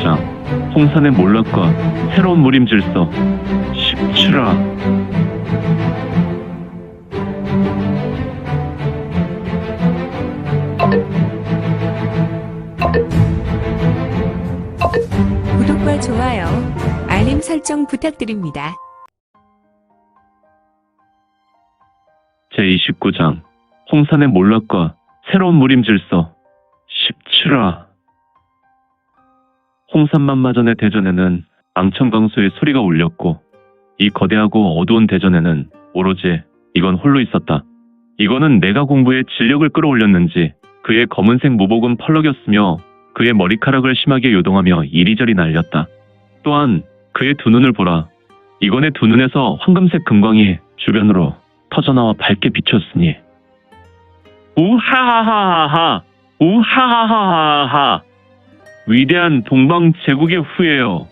제29장 홍산의 몰락과 새로운 무림 질서 17화. 구독과 좋아요, 알림 설정 부탁드립니다. 제29장 홍산의 몰락과 새로운 무림 질서 17화. 홍산만마전의 대전에는 앙천광소의 소리가 울렸고, 이 거대하고 어두운 대전에는 오로지 이건 홀로 있었다. 이거는 내가 공부해 진력을 끌어올렸는지 그의 검은색 무복은 펄럭였으며 그의 머리카락을 심하게 요동하며 이리저리 날렸다. 또한 그의 두 눈을 보라. 이건의 두 눈에서 황금색 금광이 주변으로 터져나와 밝게 비쳤으니 우하하하하 우하하하하 위대한 동방 제국의 후예여,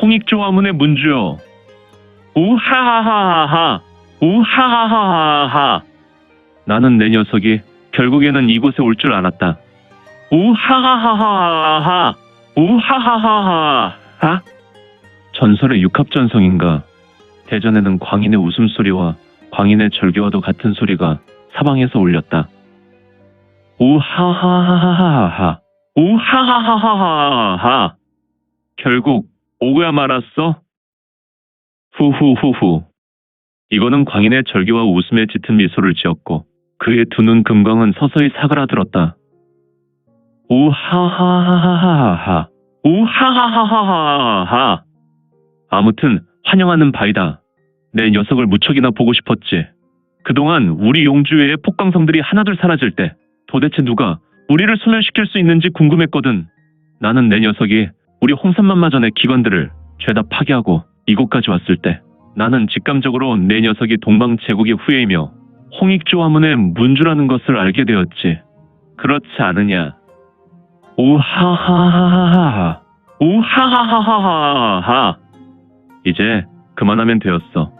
홍익조 가문의 문주여, 우하하하하 우하하하하. 나는 내 녀석이 결국에는 이곳에 올 줄 알았다. 우하하하하하 우하하하하. 전설의 육합전성인가. 대전에는 광인의 웃음소리와 광인의 절규와도 같은 소리가 사방에서 울렸다. 우하하하하하 우하하하하하. 결국 오고야 말았어? 후후후후. 이거는 광인의 절규와 웃음에 짙은 미소를 지었고 그의 두 눈 금광은 서서히 사그라들었다. 우하하하하하 우하하하하하. 아무튼 환영하는 바이다. 내 녀석을 무척이나 보고 싶었지. 그동안 우리 용주의 폭광성들이 하나둘 사라질 때 도대체 누가 우리를 소멸시킬 수 있는지 궁금했거든. 나는 내 녀석이 우리 홍산만마전의 기관들을 죄다 파괴하고 이곳까지 왔을 때 나는 직감적으로 내 녀석이 동방 제국의 후예이며 홍익조 가문의 문주라는 것을 알게 되었지. 그렇지 않으냐? 우하하하하하 우하하하하하. 이제 그만하면 되었어.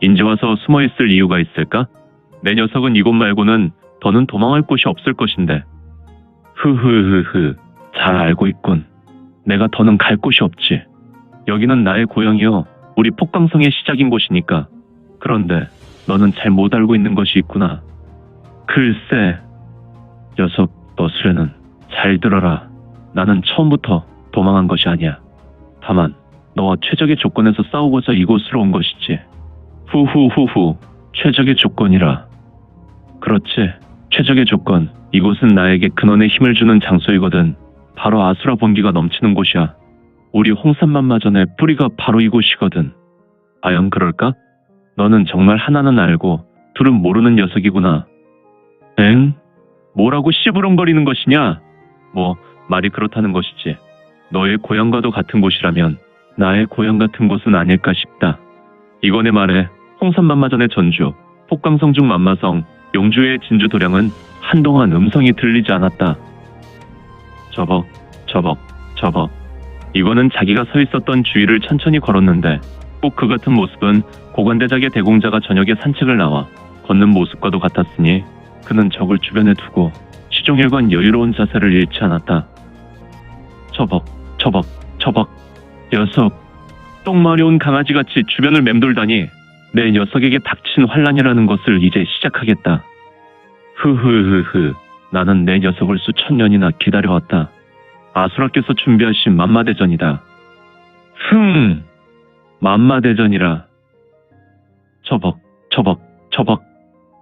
인제 와서 숨어있을 이유가 있을까? 내 녀석은 이곳 말고는 더는 도망할 곳이 없을 것인데. 흐흐흐흐. 잘 알고 있군. 내가 더는 갈 곳이 없지. 여기는 나의 고향이요, 우리 폭광성의 시작인 곳이니까. 그런데 너는 잘 못 알고 있는 것이 있구나. 글쎄. 녀석, 너 수레는 잘 들어라. 나는 처음부터 도망한 것이 아니야. 다만 너와 최적의 조건에서 싸우고자 이곳으로 온 것이지. 후후후후. 최적의 조건이라. 그렇지. 최적의 조건. 이곳은 나에게 근원의 힘을 주는 장소이거든. 바로 아수라 본기가 넘치는 곳이야. 우리 홍산만마전의 뿌리가 바로 이곳이거든. 과연 그럴까? 너는 정말 하나는 알고 둘은 모르는 녀석이구나. 엥? 뭐라고 씨부렁거리는 것이냐? 뭐 말이 그렇다는 것이지. 너의 고향과도 같은 곳이라면 나의 고향 같은 곳은 아닐까 싶다. 이건의 말에 홍산만마전의 전주, 폭광성중 만마성, 용주의 진주 도량은 한동안 음성이 들리지 않았다. 저벅, 저벅, 저벅. 이거는 자기가 서 있었던 주위를 천천히 걸었는데 꼭 그 같은 모습은 고관대작의 대공자가 저녁에 산책을 나와 걷는 모습과도 같았으니 그는 적을 주변에 두고 시종일관 여유로운 자세를 잃지 않았다. 저벅, 저벅, 저벅. 녀석, 똥 마려운 강아지같이 주변을 맴돌다니 내 녀석에게 닥친 환란이라는 것을 이제 시작하겠다. 흐흐흐흐. 나는 내 녀석을 수천 년이나 기다려왔다. 아수라께서 준비하신 만마대전이다. 만마대전이라. 저벅, 저벅, 저벅.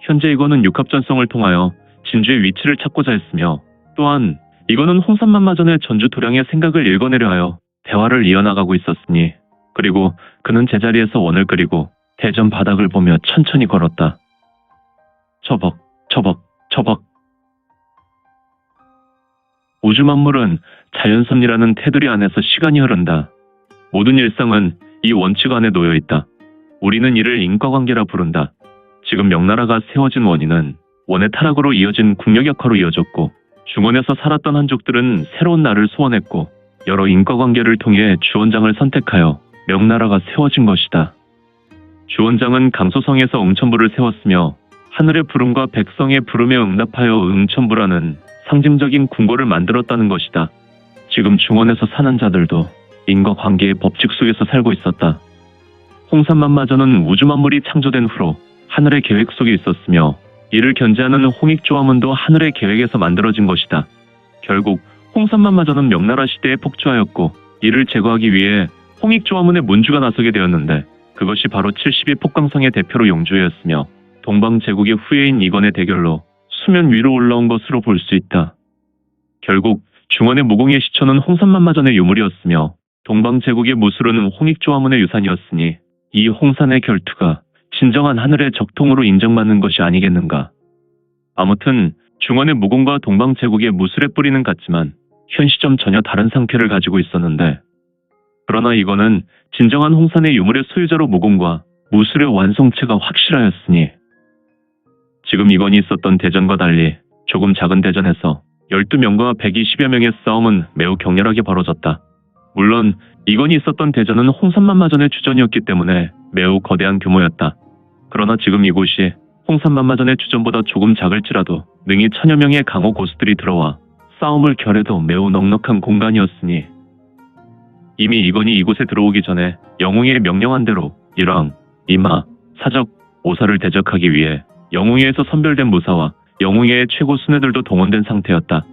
현재 이거는 육합전성을 통하여 진주의 위치를 찾고자 했으며, 또한 이거는 홍산만마전의 전주 도량의 생각을 읽어내려 하여 대화를 이어나가고 있었으니, 그리고 그는 제자리에서 원을 그리고 대전 바닥을 보며 천천히 걸었다. 저벅, 저벅, 저벅. 우주만물은 자연섭리라는 테두리 안에서 시간이 흐른다. 모든 일상은 이 원칙 안에 놓여 있다. 우리는 이를 인과관계라 부른다. 지금 명나라가 세워진 원인은 원의 타락으로 이어진 국력약화로 이어졌고, 중원에서 살았던 한족들은 새로운 날을 소원했고, 여러 인과관계를 통해 주원장을 선택하여 명나라가 세워진 것이다. 주원장은 강소성에서 응천부를 세웠으며 하늘의 부름과 백성의 부름에 응답하여 응천부라는 상징적인 궁궐을 만들었다는 것이다. 지금 중원에서 사는 자들도 인과관계의 법칙 속에서 살고 있었다. 홍산만마저는 우주 만물이 창조된 후로 하늘의 계획 속에 있었으며 이를 견제하는 홍익조화문도 하늘의 계획에서 만들어진 것이다. 결국 홍산만마저는 명나라 시대에 폭주하였고 이를 제거하기 위해 홍익조화문의 문주가 나서게 되었는데 그것이 바로 72 폭강성의 대표로 용주였으며 동방제국의 후예인 이건의 대결로 수면 위로 올라온 것으로 볼 수 있다. 결국 중원의 무공의 시초는 홍산만마전의 유물이었으며 동방제국의 무술은 홍익조화문의 유산이었으니 이 홍산의 결투가 진정한 하늘의 적통으로 인정받는 것이 아니겠는가. 아무튼 중원의 무공과 동방제국의 무술의 뿌리는 같지만 현 시점 전혀 다른 상태를 가지고 있었는데 그러나 이거는 진정한 홍산의 유물의 소유자로 무공과 무술의 완성체가 확실하였으니 지금 이건이 있었던 대전과 달리 조금 작은 대전에서 12명과 120여 명의 싸움은 매우 격렬하게 벌어졌다. 물론 이건이 있었던 대전은 홍산만마전의 주전이었기 때문에 매우 거대한 규모였다. 그러나 지금 이곳이 홍산만마전의 주전보다 조금 작을지라도 능히 1000여 명의 강호 고수들이 들어와 싸움을 결해도 매우 넉넉한 공간이었으니 이미 이건이 이곳에 들어오기 전에 영웅의 명령한 대로 일왕, 이마, 사적, 오사를 대적하기 위해 영웅회에서 선별된 무사와 영웅회의 최고 순회들도 동원된 상태였다.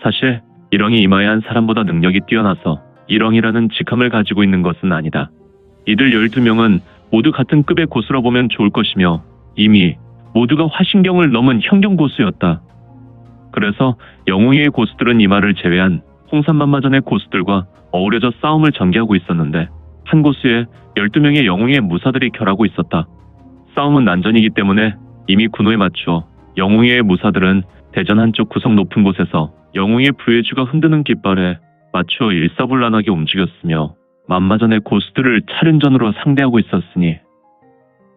사실 일왕이 이마에 한 사람보다 능력이 뛰어나서 일왕이라는 직함을 가지고 있는 것은 아니다. 이들 12명은 모두 같은 급의 고수라 보면 좋을 것이며 이미 모두가 화신경을 넘은 현경 고수였다. 그래서 영웅회의 고수들은 이마를 제외한 홍산만마전의 고수들과 어우러져 싸움을 전개하고 있었는데 한 고수에 12명의 영웅의 무사들이 결하고 있었다. 싸움은 난전이기 때문에 이미 군호에 맞추어 영웅의 무사들은 대전 한쪽 구석 높은 곳에서 영웅의 부해주가 흔드는 깃발에 맞추어 일사불란하게 움직였으며 만마전의 고수들을 차륜전으로 상대하고 있었으니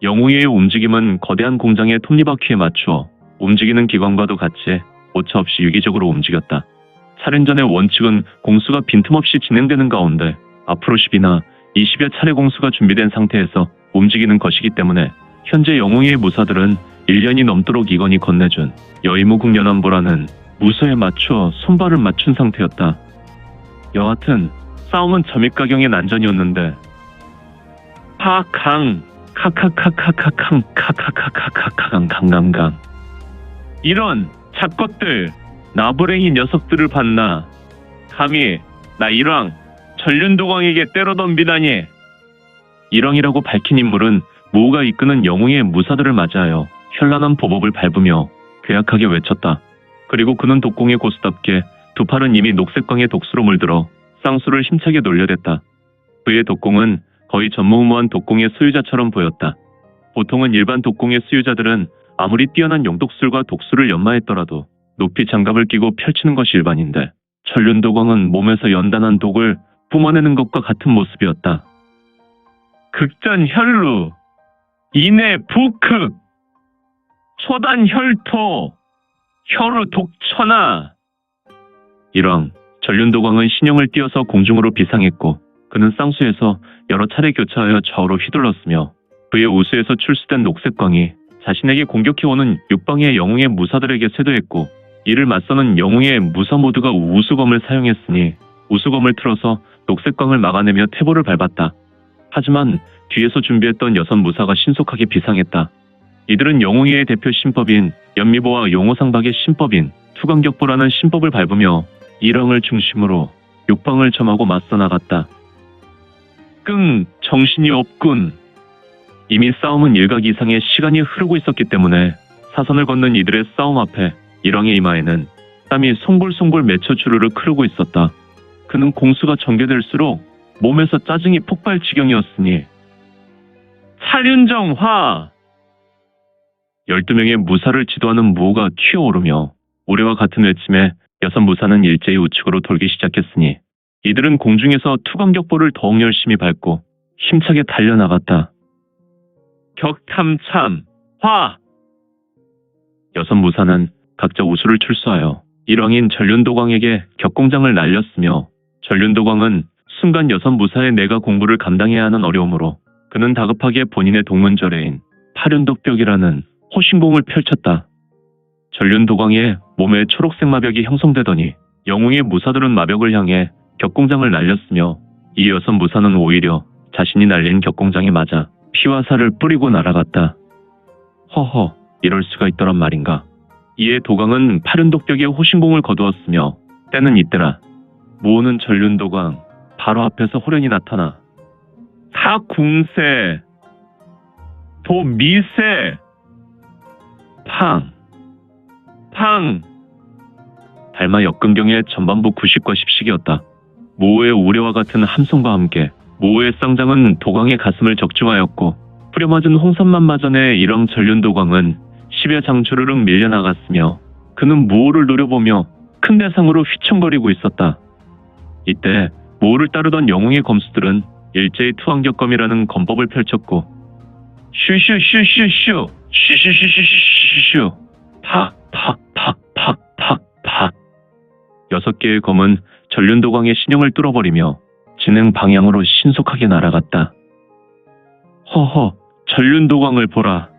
영웅의 움직임은 거대한 공장의 톱니바퀴에 맞추어 움직이는 기관과도 같이 오차없이 유기적으로 움직였다. 차륜전의 원칙은 공수가 빈틈없이 진행되는 가운데 앞으로 10이나 20여 차례 공수가 준비된 상태에서 움직이는 것이기 때문에 현재 영웅의 무사들은 1년이 넘도록 이건이 건네준 여의무국연안보라는 무서에 맞추어 손발을 맞춘 상태였다. 여하튼 싸움은 점입가경의 난전이었는데 하강 카카카카카캉 카카카카카캉 강강강 이런 잡것들 나부랭이 녀석들을 봤나. 감히 나 일왕 전륜도광에게 때려 덤비다니. 일왕이라고 밝힌 인물은 무호가 이끄는 영웅의 무사들을 맞이하여 현란한 보법을 밟으며 괴약하게 외쳤다. 그리고 그는 독공의 고수답게 두 팔은 이미 녹색광의 독수로 물들어 쌍수를 힘차게 놀려댔다. 그의 독공은 거의 전무후무한 독공의 소유자처럼 보였다. 보통은 일반 독공의 소유자들은 아무리 뛰어난 용독술과 독수를 연마했더라도 높이 장갑을 끼고 펼치는 것이 일반인데 전륜도광은 몸에서 연단한 독을 뿜어내는 것과 같은 모습이었다. 극전혈루 인해 부극 초단혈토 혈우 독천하. 일왕 전륜도광은 신형을 띄어서 공중으로 비상했고 그는 쌍수에서 여러 차례 교차하여 좌우로 휘둘렀으며 그의 우수에서 출수된 녹색광이 자신에게 공격해오는 육방의 영웅의 무사들에게 쇄도했고 이를 맞서는 영웅의 무사 모두가 우수검을 사용했으니 우수검을 틀어서 녹색광을 막아내며 태보를 밟았다. 하지만 뒤에서 준비했던 6 무사가 신속하게 비상했다. 이들은 영웅회의 대표 신법인 연미보와 용호상박의 신법인 투강격보라는 신법을 밟으며 일왕을 중심으로 육방을 점하고 맞서 나갔다. 끙 정신이 없군. 이미 싸움은 일각 이상의 시간이 흐르고 있었기 때문에 사선을 걷는 이들의 싸움 앞에 일왕의 이마에는 땀이 송골송골 맺혀 주르륵 흐르고 있었다. 그는 공수가 전개될수록 몸에서 짜증이 폭발 지경이었으니 차륜정화! 12명의 무사를 지도하는 무호가 튀어오르며 우리와 같은 외침에 6 무사는 일제히 우측으로 돌기 시작했으니 이들은 공중에서 투강격보를 더욱 열심히 밟고 힘차게 달려나갔다. 격탐참 화! 6 무사는 각자 우수를 출수하여 일왕인 전륜도광에게 격공장을 날렸으며 전륜도광은 순간 6 무사의 내가 공부를 감당해야 하는 어려움으로 그는 다급하게 본인의 동문절해인 파륜독벽이라는 호신공을 펼쳤다. 전륜도광의 몸에 초록색 마벽이 형성되더니 영웅의 무사들은 마벽을 향해 격공장을 날렸으며 이 여섯 무사는 오히려 자신이 날린 격공장에 맞아 피와 살을 뿌리고 날아갔다. 허허, 이럴 수가 있더란 말인가. 이에 도광은 파륜독벽에 호신공을 거두었으며 때는 이때라. 모으는 전륜도광 바로 앞에서 호련히 나타나 사궁세 도미세 팡 팡. 달마 역근경의 전반부 90과 10씩이었다. 모호의 우려와 같은 함성과 함께 모호의 쌍장은 도광의 가슴을 적중하였고 뿌려맞은 홍삼만마전의 일왕 전륜도광은 10여 장주르륵 밀려나갔으며 그는 모호를 노려보며 큰 대상으로 휘청거리고 있었다. 이때 모호를 따르던 영웅의 검수들은 일제히 투항격검이라는 검법을 펼쳤고 슈슈슈슈슈 슈슈슈슈슈슈 팍팍팍팍팍팍 6개의 검은 전륜도광의 신형을 뚫어버리며 진행 방향으로 신속하게 날아갔다. 허허, 전륜도광을 보라.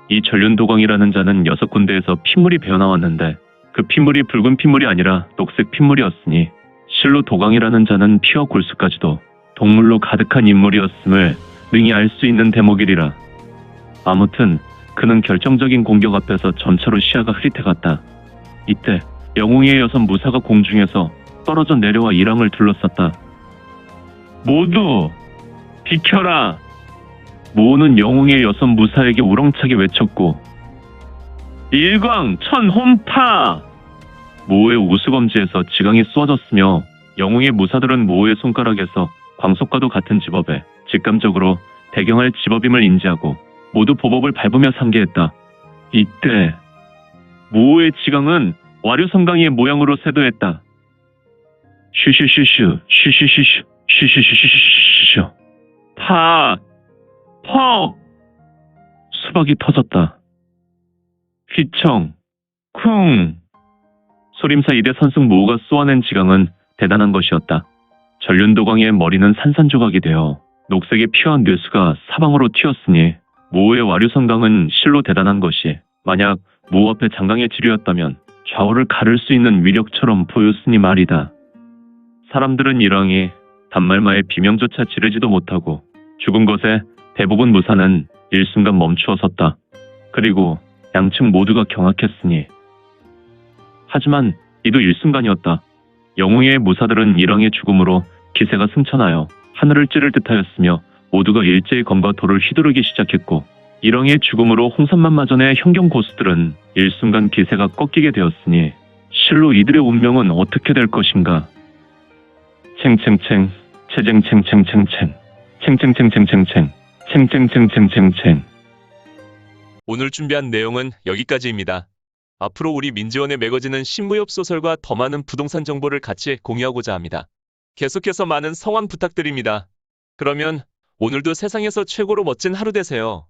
이 전륜도광이라는 자는 6군데에서 핏물이 배어나왔는데 그 핏물이 붉은 핏물이 아니라 녹색 핏물이었으니 실로 도광이라는 자는 피와 골수까지도 동물로 가득한 인물이었음을 능히 알 수 있는 대목이리라. 아무튼 그는 결정적인 공격 앞에서 점차로 시야가 흐릿해갔다. 이때 영웅의 여섯 무사가 공중에서 떨어져 내려와 일왕을 둘러쌌다. 모두 비켜라! 모호는 영웅의 여섯 무사에게 우렁차게 외쳤고 일광 천홈파! 모호의 우수검지에서 지강이 쏘아졌으며 영웅의 무사들은 모호의 손가락에서 광속과도 같은 집업에 직감적으로 대경할 집업임을 인지하고 모두 보법을 밟으며 상계했다. 이때 모호의 지강은 와류성강의 모양으로 쇄도했다. 슈슈슈슈 슈슈슈슈 슈슈슈슈슈슈 팍! 퍽! 수박이 터졌다. 휘청! 쿵! 소림사 이대 선승 모호가 쏘아낸 지강은 대단한 것이었다. 전륜도광의 머리는 산산조각이 되어 녹색의 피와 뇌수가 사방으로 튀었으니 모호의 와류성강은 실로 대단한 것이 만약 모호 앞에 장강의 지류였다면 좌우를 가를 수 있는 위력처럼 보였으니 말이다. 사람들은 일왕이 단말마의 비명조차 지르지도 못하고 죽은 것에 대부분 무사는 일순간 멈추어 섰다. 그리고 양측 모두가 경악했으니 하지만 이도 일순간이었다. 영웅의 무사들은 일왕의 죽음으로 기세가 승천하여 하늘을 찌를 듯하였으며 모두가 일제히 검과 돌을 휘두르기 시작했고 일왕의 죽음으로 홍삼만마전의 현경 고수들은 일순간 기세가 꺾이게 되었으니 실로 이들의 운명은 어떻게 될 것인가. 챙챙챙 채쟁챙챙챙챙 챙챙챙챙챙챙 챙챙챙챙챙챙. 오늘 준비한 내용은 여기까지입니다. 앞으로 우리 민지원에 매거지는 신무협 소설과 더 많은 부동산 정보를 같이 공유하고자 합니다. 계속해서 많은 성원 부탁드립니다. 그러면 오늘도 세상에서 최고로 멋진 하루 되세요.